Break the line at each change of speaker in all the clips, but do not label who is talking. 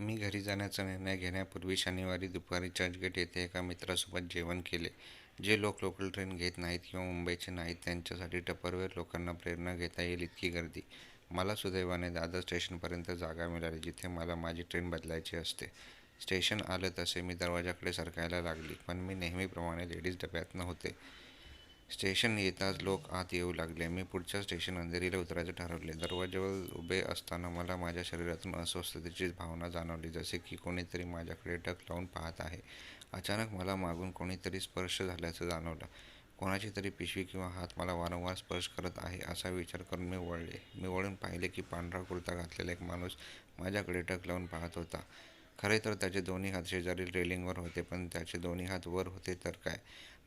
मी घरी जाण्याचा निर्णय घेण्यापूर्वी शनिवारी दुपारी चर्चगेट येथे एका मित्रासोबत जेवण केले. जे लोक लोकल ट्रेन घेत नाहीत किंवा मुंबईचे नाहीत त्यांच्यासाठी टप्परवेर लोकांना प्रेरणा घेता येईल इतकी गर्दी. मला सुदैवाने दादर स्टेशनपर्यंत जागा मिळाली जिथे मला माझी ट्रेन बदलायची असते. स्टेशन आलं तसे मी दरवाजाकडे सरकायला लागली, पण मी नेहमीप्रमाणे लेडीज डब्यात नव्हते. स्टेशन येताच लोक आत येऊ लागले. मी पुढच्या स्टेशन अंधेरीला उतरायचे ठरवले. दरवाजाजवळ उभे असताना मला माझ्या शरीरातून अस्वस्थतेची भावना जाणवली, जसे की कोणीतरी माझ्याकडे डोक लावून पाहत आहे. अचानक मला मागून कोणीतरी स्पर्श झाल्याचं जाणवलं. कोणाची तरी पिशवी किंवा हात मला वारंवार स्पर्श करत आहे असा विचार करून मी वळले. मी वळून पाहिले की पांढरा कुर्ता घातलेला एक माणूस माझ्याकडे डोक लावून पाहत होता. खरे तर त्याचे दोन्ही हात शेजारील रेलिंगवर होते, पण त्याचे दोन्ही हात वर होते तर काय.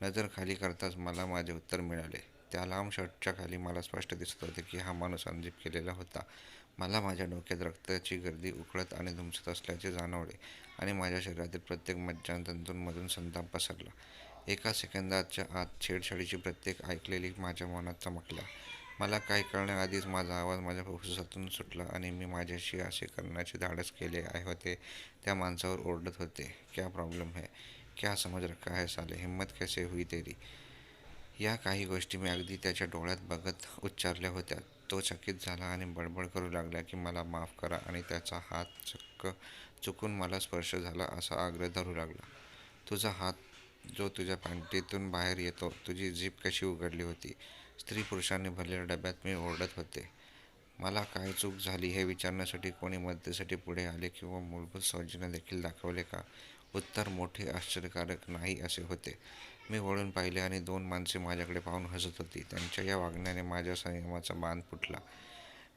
नजर खाली करताच मला माझे उत्तर मिळाले. त्या लांब शर्टच्या खाली मला स्पष्ट दिसत होते की हा माणूस अनझिप केलेला होता. मला माझ्या डोक्यात रक्ताची गर्दी उकळत आणि धुमसत असल्याचे जाणवले आणि माझ्या शरीरातील प्रत्येक मज्जातंतूंमधून संताप पसरला. एका सेकंदाच्या आत छेडछाडीची प्रत्येक ऐकलेली माझ्या मनात चमकला. मला काही कळण्याआधीच माझा आवाज माझ्या फुफ्फुसातून सुटला आणि मी माझ्याशी असे करण्याचे धाडस केले होते. त्या माणसावर ओरडत होते, क्या प्रॉब्लेम है, क्या समझ रखा है साले, हिम्मत कैसे हुई तेरी. या काही गोष्टी मी अगदी त्याच्या डोळ्यात बघत उच्चारल्या होत्या. तो चकित झाला आणि बडबड करू लागला की मला माफ करा आणि त्याचा हात चुकून मला स्पर्श झाला असा आग्रह धरू लागला. तुझा हात जो तुझ्या पॅन्टीतून बाहेर येतो, तुझी जीभ कशी उघडली होती. स्त्री पुरुषांनी भरलेल्या डब्यात मी ओरडत होते. मला काय चूक झाली हे विचारण्यासाठी कोणी मदतीसाठी पुढे आले किंवा मूलभूत सौजन्य देखील दाखवले का. उत्तर मोठे आश्चर्यकारक नाही असे होते. मी वळून पाहिले आणि दोन माणसे माझ्याकडे पाहून हसत होती. त्यांच्या या वागण्याने माझ्या संयमाचा बांध फुटला.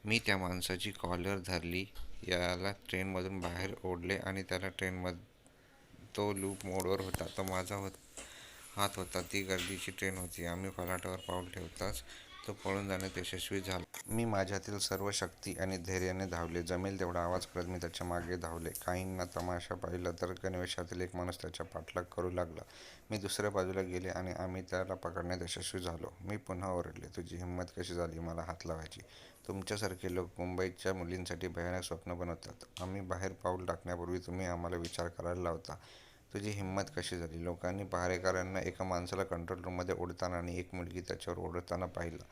मी त्या माणसाची कॉलर धरली, याला ट्रेनमधून बाहेर ओढले आणि त्याला ट्रेनमध्ये तो लूप मोडवर होता, तो माझा हात होता. ती गर्दीची ट्रेन होती. आम्ही फलाटावर पाऊल ठेवताच तो पळून जाण्यात यशस्वी झाला. मी माझ्यातील सर्व शक्ती आणि धैर्याने धावले. जमेल तेवढा आवाज करत मी त्याच्या मागे धावले. काहींना तमाशा पाहिला तर गणवेशातील एक माणूस त्याचा पाठलाग करू लागला. मी दुसऱ्या बाजूला गेले आणि आम्ही त्याला पकडण्यात यशस्वी झालो. मी पुन्हा ओरडले, तुझी हिंमत कशी झाली मला हात लावायची. तुमच्यासारखे लोक मुंबईच्या मुलींसाठी भयानक स्वप्न बनवतात. आम्ही बाहेर पाऊल टाकण्यापूर्वी तुम्ही आम्हाला विचार करायला लावता. तुझी हिंमत कशी झाली. लोकांनी पहारेकऱ्यांना एका माणसाला कंट्रोल रूममध्ये ओढताना आणि एक मुलगी त्याच्यावर ओढताना पाहिलं.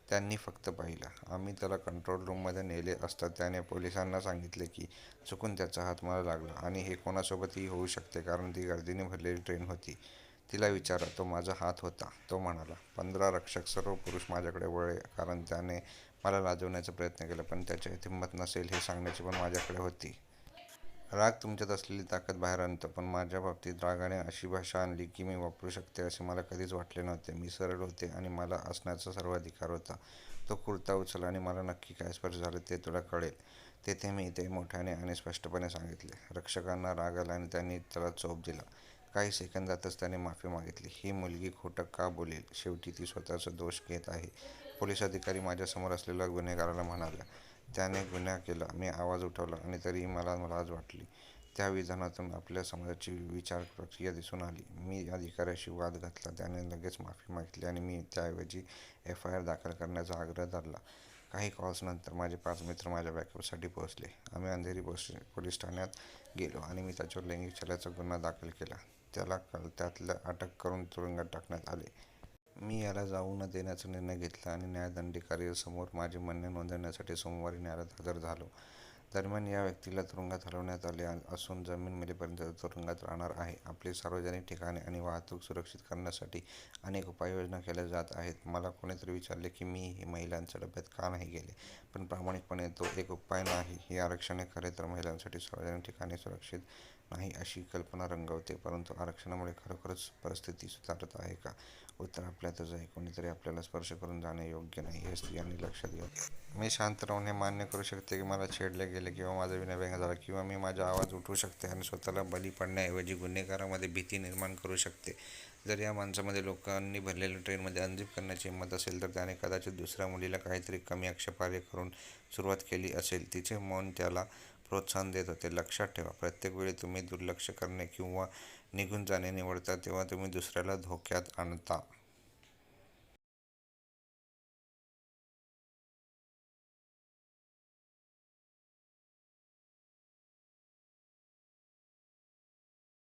त्यांनी फक्त पाहिलं. आम्ही त्याला कंट्रोल रूममध्ये नेले असता त्याने पोलिसांना सांगितले की चुकून त्याचा हात मला लागला आणि हे कोणासोबतही होऊ शकते कारण ती गर्दीने भरलेली ट्रेन होती. तिला विचारा, तो माझा हात होता, तो म्हणाला. 15 रक्षक सर्व पुरुष माझ्याकडे वळले कारण त्याने मला लाजवण्याचा प्रयत्न केला, पण त्याच्यात हिंमत नसेल हे सांगण्याची पण माझ्याकडे होती. राग तुमच्यात असलेली ताकद बाहेर आणतो, पण माझ्या बाबतीत रागाने अशी भाषा आणली की मी वापरू शकते असे मला कधीच वाटले नव्हते. मी सरळ होते आणि मला असण्याचा सर्व अधिकार होता. तो कुर्ता उचल आणि मला नक्की काय स्पर्श झाले ते तुला कळेल. तेथे मी ते मोठ्याने आणि स्पष्टपणे सांगितले. रक्षकांना राग आला आणि त्यांनी त्याला चोप दिला. काही सेकंदातच त्याने माफी मागितली. ही मुलगी खोटं का बोलेल, शेवटी ती स्वतःचा दोष घेत आहे, पोलीस अधिकारी माझ्यासमोर असलेल्या गुन्हेगाराला म्हणाला. त्याने गुन्हा केला. मी आवाज उठवला आणि तरीही मला लाज वाटली. त्या विधानातून आपल्या समाजाची विचार प्रक्रिया दिसून आली. मी अधिकाऱ्याशी वाद घातला. त्याने लगेच माफी मागितली आणि मी त्याऐवजी FIR दाखल करण्याचा आग्रह धरला. काही कॉल्सनंतर माझे 5 मित्र माझ्या बॅकअपसाठी पोहोचले. आम्ही अंधेरी पोलीस ठाण्यात गेलो आणि मी त्याच्यावर लैंगिक छळाचा गुन्हा दाखल केला. त्याला त्यातल्या अटक करून तुरुंगात टाकण्यात आले. मी याला जाऊ न देण्याचा निर्णय घेतला आणि न्यायदंडाधिकाऱ्यांसमोर माझे म्हणणे नोंदवण्यासाठी सोमवारी न्यायालयात हजर झालो. दरम्यान या व्यक्तीला तुरुंगात हलवण्यात आले असून जमीन मिळेपर्यंत तो तुरुंगात राहणार आहे. आपली सार्वजनिक ठिकाणे आणि वाहतूक सुरक्षित करण्यासाठी अनेक उपाययोजना केल्या जात आहेत. मला कोणीतरी विचारले की मी महिलांच्या डब्यात का नाही गेले, पण प्रामाणिकपणे तो एक उपाय नाही. ही आरक्षणे खरे तर महिलांसाठी सार्वजनिक ठिकाणे सुरक्षित नाही अशी कल्पना रंगवते, परंतु आरक्षणामुळे खरोखरच परिस्थिती सुधारत आहे का. उत्तर आपल्यातच आहे. कोणीतरी आपल्याला स्पर्श करून जाणे योग्य नाही हे स्त्रियांनी लक्षात घ्यावे. मी शांत राहून हे मान्य करू शकते की मला छेडले गेले किंवा माझा विनयभंग झाला, किंवा मी माझा आवाज उठवू शकते आणि स्वतःला बळी पडण्याऐवजी गुन्हेगारांमध्ये भीती निर्माण करू शकते. जर या माणसामध्ये लोकांनी भरलेल्या ट्रेनमध्ये अनझिप करण्याची हिंमत असेल तर त्याने कदाचित दुसऱ्या मुलीला काहीतरी कमी आक्षेपार्ह करून सुरुवात केली असेल. तिचे मौन त्याला प्रोत्साहन देत होते. लक्षात ठेवा, प्रत्येक वेळी तुम्ही दुर्लक्ष करणे किंवा निघून जाणे निवडता तेव्हा तुम्ही दुसऱ्याला धोक्यात आणता.